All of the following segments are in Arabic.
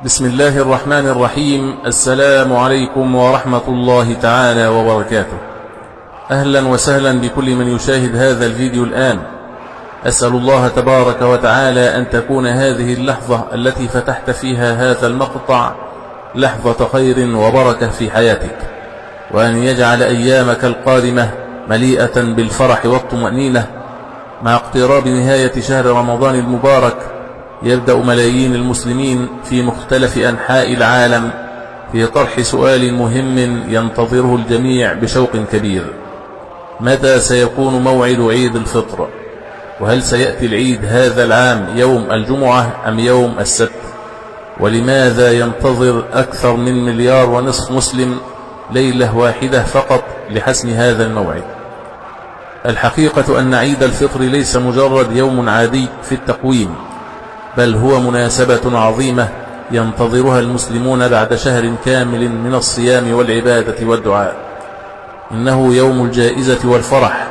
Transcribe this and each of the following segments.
بسم الله الرحمن الرحيم. السلام عليكم ورحمة الله تعالى وبركاته. أهلا وسهلا بكل من يشاهد هذا الفيديو الآن. أسأل الله تبارك وتعالى أن تكون هذه اللحظة التي فتحت فيها هذا المقطع لحظة خير وبركة في حياتك، وأن يجعل أيامك القادمة مليئة بالفرح والطمأنينة. مع اقتراب نهاية شهر رمضان المبارك يبدأ ملايين المسلمين في مختلف أنحاء العالم في طرح سؤال مهم ينتظره الجميع بشوق كبير: متى سيكون موعد عيد الفطر؟ وهل سيأتي العيد هذا العام يوم الجمعة أم يوم السبت؟ ولماذا ينتظر أكثر من 1.5 مليار مسلم ليلة واحدة فقط لحسم هذا الموعد؟ الحقيقة أن عيد الفطر ليس مجرد يوم عادي في التقويم، بل هو مناسبة عظيمة ينتظرها المسلمون بعد شهر كامل من الصيام والعبادة والدعاء. إنه يوم الجائزة والفرح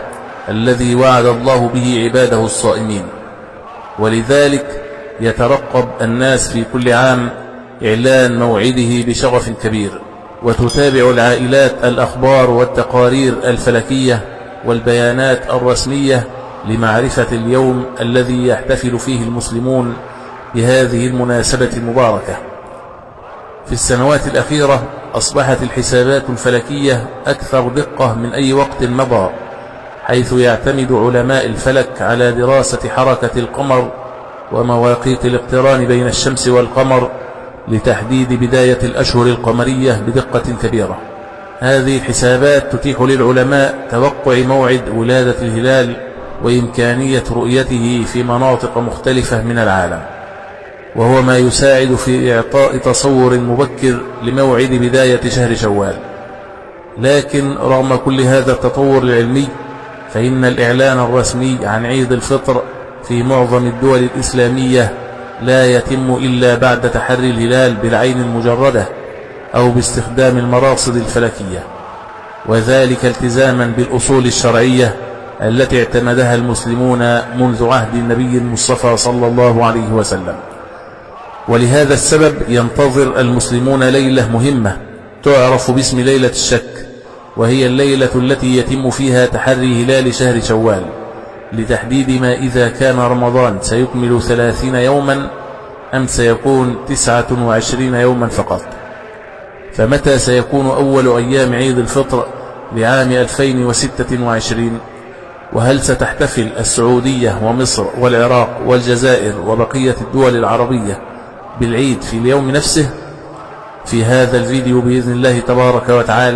الذي وعد الله به عباده الصائمين، ولذلك يترقب الناس في كل عام إعلان موعده بشغف كبير، وتتابع العائلات الأخبار والتقارير الفلكية والبيانات الرسمية لمعرفة اليوم الذي يحتفل فيه المسلمون بهذه المناسبة المباركة. في السنوات الأخيرة أصبحت الحسابات الفلكية أكثر دقة من أي وقت مضى، حيث يعتمد علماء الفلك على دراسة حركة القمر ومواقيت الاقتران بين الشمس والقمر لتحديد بداية الأشهر القمرية بدقة كبيرة. هذه الحسابات تتيح للعلماء توقع موعد ولادة الهلال وإمكانية رؤيته في مناطق مختلفة من العالم، وهو ما يساعد في إعطاء تصور مبكر لموعد بداية شهر شوال. لكن رغم كل هذا التطور العلمي، فإن الإعلان الرسمي عن عيد الفطر في معظم الدول الإسلامية لا يتم إلا بعد تحري الهلال بالعين المجردة أو باستخدام المراصد الفلكية، وذلك التزاما بالأصول الشرعية التي اعتمدها المسلمون منذ عهد النبي المصطفى صلى الله عليه وسلم. ولهذا السبب ينتظر المسلمون ليلة مهمة تعرف باسم ليلة الشك، وهي الليلة التي يتم فيها تحري هلال شهر شوال لتحديد ما إذا كان رمضان سيكمل 30 يوما أم سيكون 29 يوما فقط. فمتى سيكون أول أيام عيد الفطر لعام 2026؟ وهل ستحتفل السعودية ومصر والعراق والجزائر وبقية الدول العربية بالعيد في اليوم نفسه؟ في هذا الفيديو بإذن الله تبارك وتعالى